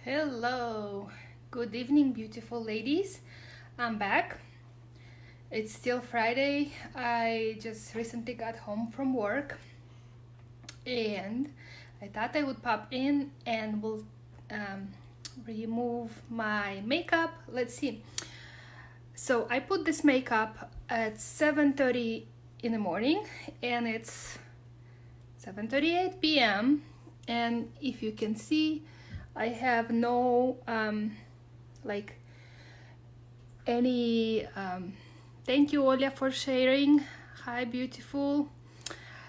Hello, good evening, beautiful ladies. I'm back. It's still Friday. I just recently got home from work and I thought I would pop in and will um, remove my makeup. Let's see. So I put this makeup at 7:30 in the morning and it's 7:38 p.m. and if you can see, I have no like any thank you Olia for sharing. Hi beautiful.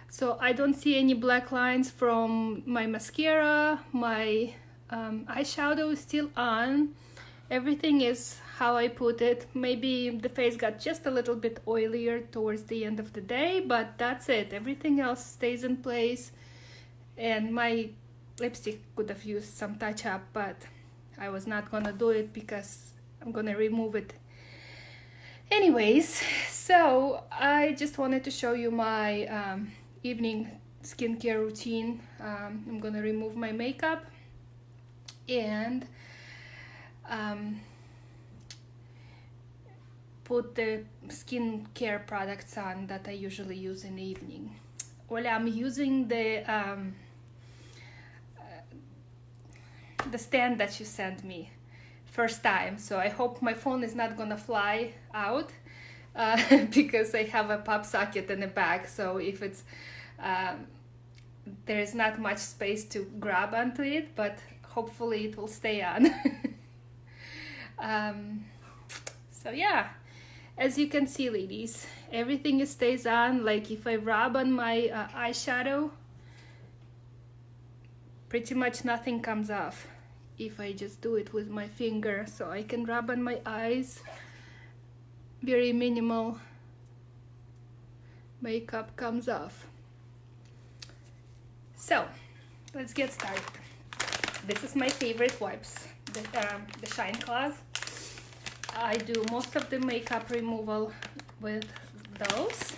So I don't see any black lines from my mascara. My eyeshadow is still on. Everything is how I put it. Maybe the face got just a little bit oilier towards the end of the day, but that's it. Everything else stays in place. And my lipstick could have used some touch up, but I was not gonna do it because I'm gonna remove it anyways. So I just wanted to show you my evening skincare routine. I'm gonna remove my makeup and put the skincare products on that I usually use in the evening. Well, I'm using the stand that you sent me first time, so I hope my phone is not gonna fly out because I have a pop socket in the back, so if it's there is not much space to grab onto it, but hopefully it will stay on. So yeah, as you can see ladies, everything stays on. Like if I rub on my eyeshadow, pretty much nothing comes off if I just do it with my finger. So I can rub on my eyes, very minimal makeup comes off. So let's get started. This is my favorite wipes, the Shine Claws. I do most of the makeup removal with those.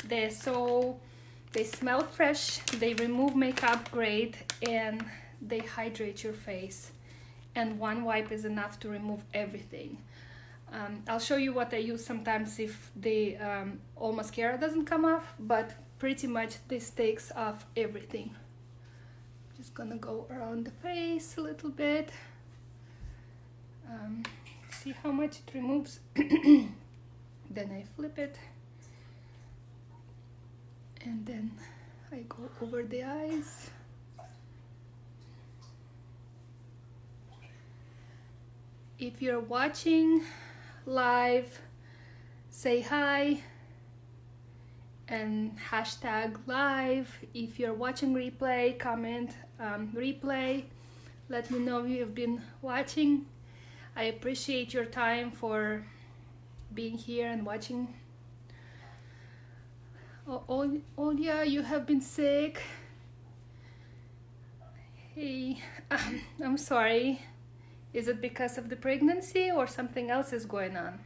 They smell fresh, they remove makeup great, and they hydrate your face. And one wipe is enough to remove everything. I'll show you what I use sometimes if the all mascara doesn't come off, but pretty much this takes off everything. Just gonna go around the face a little bit. See how much it removes. Then I flip it. And then I go over the eyes. If you're watching live, say hi and hashtag live. If you're watching replay, comment replay. Let me know you've been watching. I appreciate your time for being here and watching. Oh yeah, you have been sick. Hey, I'm sorry. Is it because of the pregnancy or something else is going on?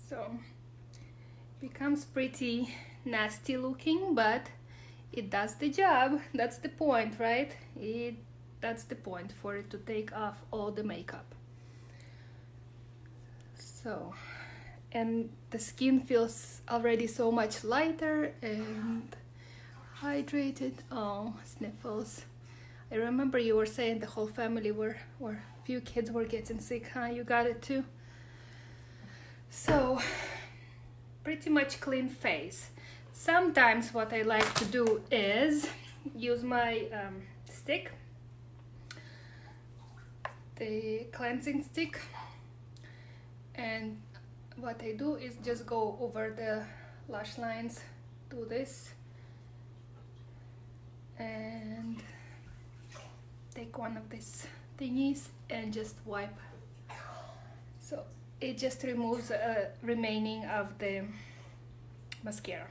So, becomes pretty nasty looking, but it does the job. That's the point, right? That's the point, for it to take off all the makeup. So, and the skin feels already so much lighter and hydrated. Oh, sniffles. I remember you were saying the whole family were, or a few kids were getting sick, huh? You got it too? So, pretty much clean face. Sometimes what I like to do is use my stick, the cleansing stick, and what I do is just go over the lash lines, do this, and take one of these thingies and just wipe. So it just removes remaining of the mascara.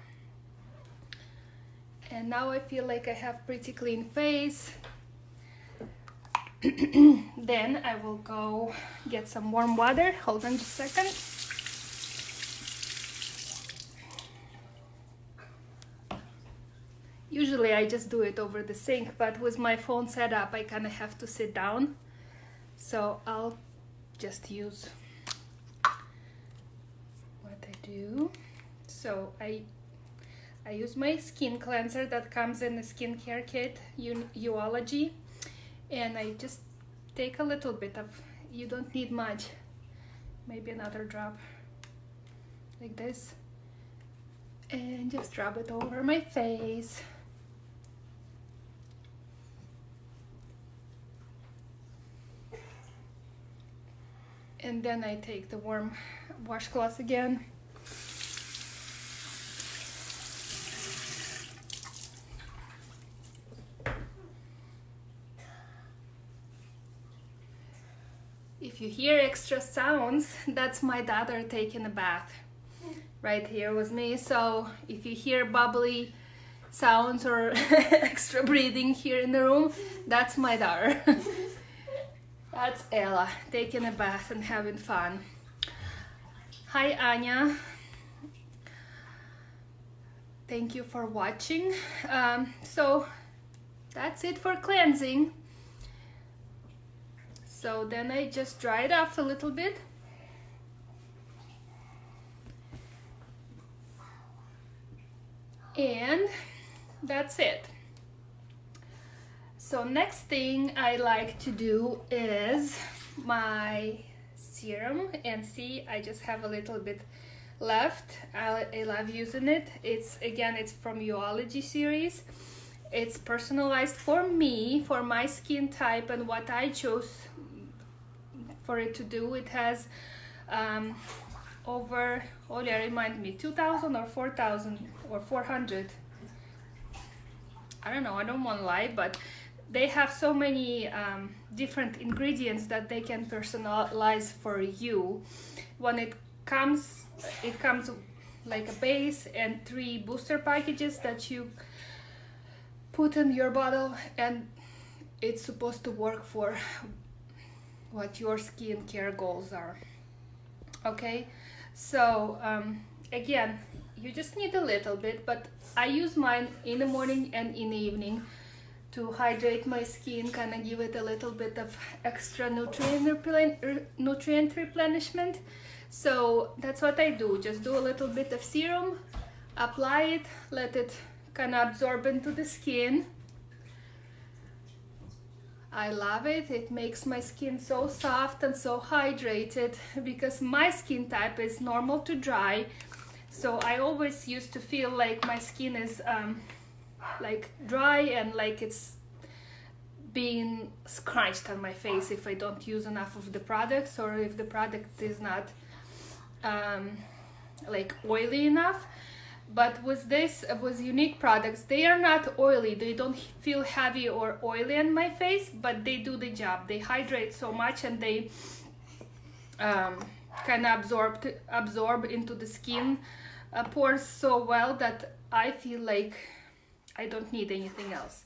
And now I feel like I have pretty clean face. Then I will go get some warm water. Hold on just a second. Usually I just do it over the sink, but with my phone set up, I kind of have to sit down. So I'll just use what I do. So I use my skin cleanser that comes in the skincare kit, Younique, and I just take a little bit of, you don't need much, maybe another drop, like this, and just rub it over my face. And then I take the warm washcloth again. If you hear extra sounds, that's my daughter taking a bath right here with me. So if you hear bubbly sounds or extra breathing here in the room, that's my daughter. That's Ella taking a bath and having fun. Hi Anya. Thank you for watching. So that's it for cleansing. So then I just dry it off a little bit. And that's it. So next thing I like to do is my serum, and see, I just have a little bit left. I love using it. It's from Younique series. It's personalized for me, for my skin type and what I chose for it to do. It has over, oh yeah, remind me, 2,000 or 4,000 or 400. I don't know, I don't want to lie, but they have so many different ingredients that they can personalize for you. When it comes like a base and 3 booster packages that you put in your bottle, and it's supposed to work for what your skincare goals are. Okay, so again, you just need a little bit, but I use mine in the morning and in the evening to hydrate my skin, kind of give it a little bit of extra nutrient replenishment. So that's what I do. Just do a little bit of serum, apply it, let it kind of absorb into the skin. I love it. It makes my skin so soft and so hydrated, because my skin type is normal to dry. So I always used to feel like my skin is like dry and like it's being scratched on my face if I don't use enough of the products, or if the product is not like oily enough. But with Younique products, they are not oily. They don't feel heavy or oily on my face, but they do the job. They hydrate so much, and they kind of absorb into the skin pores so well that I feel like I don't need anything else.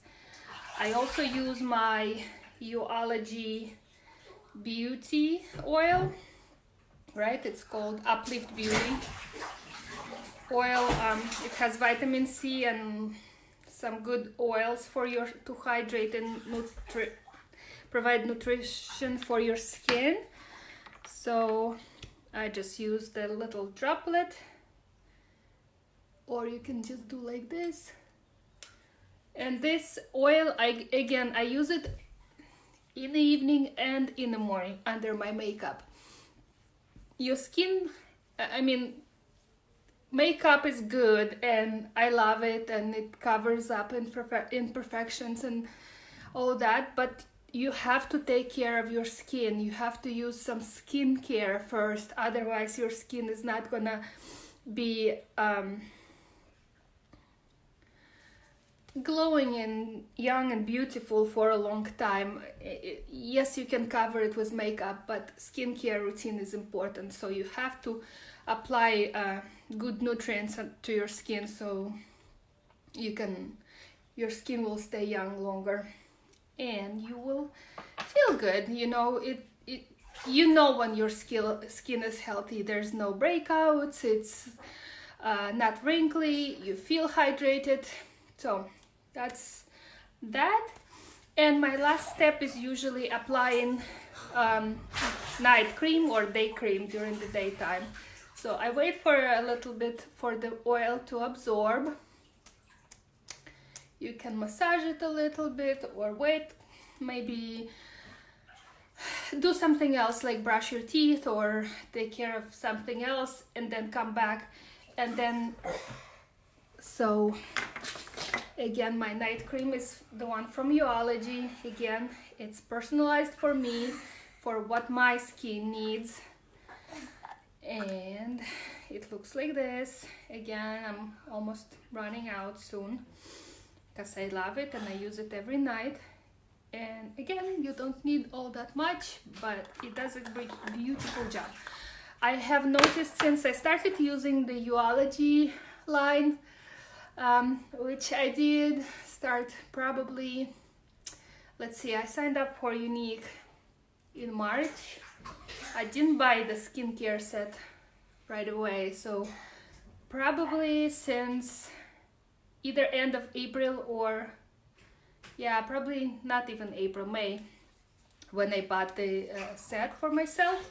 I also use my Younique Beauty oil, right? It's called Uplift Beauty oil. It has vitamin C and some good oils for to hydrate and provide nutrition for your skin. So I just use the little droplet, or you can just do like this. And this oil, I use it in the evening and in the morning under my makeup. Your skin, I mean, makeup is good and I love it, and it covers up imperfections and all that, but you have to take care of your skin. You have to use some skincare first, otherwise your skin is not gonna be glowing and young and beautiful for a long time. Yes, you can cover it with makeup, but skincare routine is important. So you have to apply good nutrients to your skin, so your skin will stay young longer and you will feel good. You know, you know when your skin is healthy. There's no breakouts, it's not wrinkly, you feel hydrated. So that's that. And my last step is usually applying night cream or day cream during the daytime. So I wait for a little bit for the oil to absorb. You can massage it a little bit or wait, maybe do something else like brush your teeth or take care of something else and then come back. And then, so again, my night cream is the one from Yoology. Again, it's personalized for me, for what my skin needs. And it looks like this. Again, I'm almost running out soon because I love it and I use it every night. And again, you don't need all that much, but it does a beautiful job. I have noticed since I started using the Yoology line, which I did start probably, let's see, I signed up for Younique in March. I didn't buy the skincare set right away, so probably since either end of April or, yeah, probably not even April, May, when I bought the set for myself.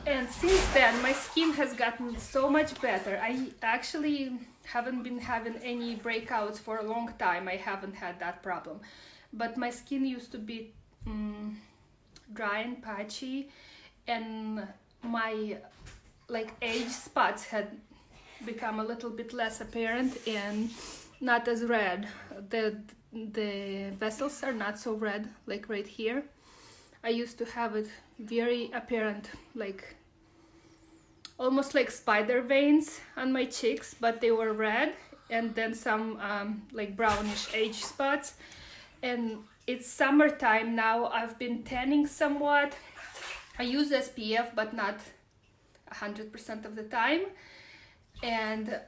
And since then, my skin has gotten so much better. I actually haven't been having any breakouts for a long time. I haven't had that problem. But my skin used to be dry and patchy, and my age spots had become a little bit less apparent and not as red. The vessels are not so red, like right here. I used to have it very apparent, like almost like spider veins on my cheeks, but they were red, and then some like brownish age spots. And it's summertime now. I've been tanning somewhat. I use SPF, but not 100% of the time. And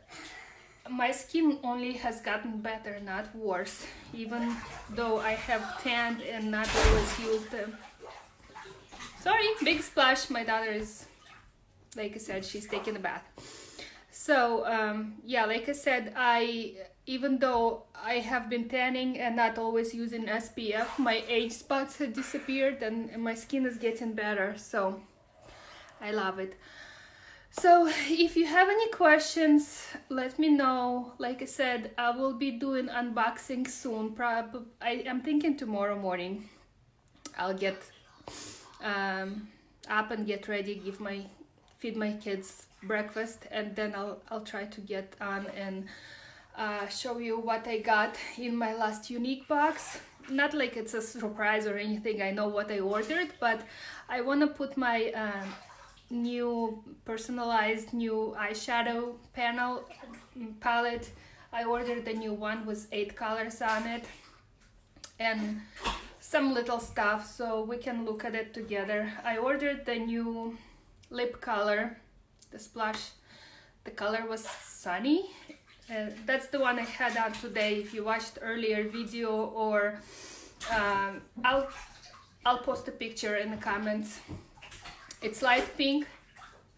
my skin only has gotten better, not worse, even though I have tanned and not always used them. Sorry, big splash. My daughter is, like I said, she's taking a bath. So yeah, like I said, even though I have been tanning and not always using SPF, my age spots have disappeared and my skin is getting better, so I love it. So if you have any questions, let me know. Like I said, I will be doing unboxing soon. I'm thinking tomorrow morning I'll get up and get ready, feed my kids breakfast, and then I'll try to get on and show you what I got in my last Younique box. Not like it's a surprise or anything, I know what I ordered, but I want to put my new personalized new eyeshadow palette. I ordered the new one with 8 colors on it and some little stuff, so we can look at it together. I ordered the new lip color, the splash. The color was Sunny. That's the one I had on today. If you watched earlier video, or I'll post a picture in the comments. It's light pink,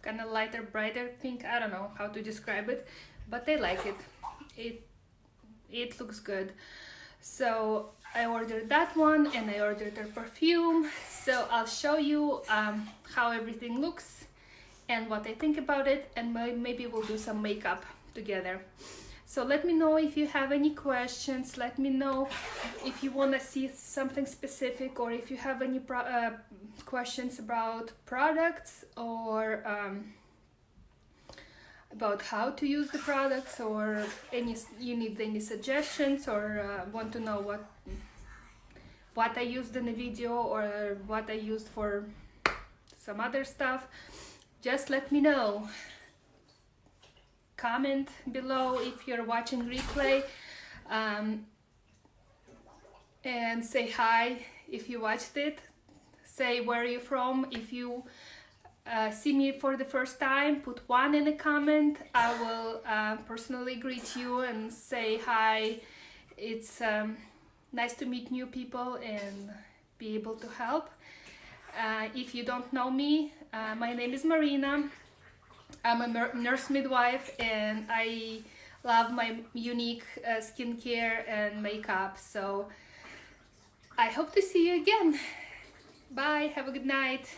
kind of lighter, brighter pink. I don't know how to describe it, but I like it. It looks good. So I ordered that one, and I ordered her perfume. So I'll show you how everything looks and what I think about it, and maybe we'll do some makeup together. So let me know if you have any questions. Let me know if you want to see something specific, or if you have any questions about products, or about how to use the products, or you need any suggestions, or want to know what I used in the video, or what I used for some other stuff. Just let me know. Comment below if you're watching replay, and say hi if you watched it. Say where you're from. If you see me for the first time, put 1 in a comment. I will personally greet you and say hi. It's nice to meet new people and be able to help. If you don't know me, my name is Marina. I'm a nurse midwife, and I love my Younique skincare and makeup. So I hope to see you again. Bye, have a good night.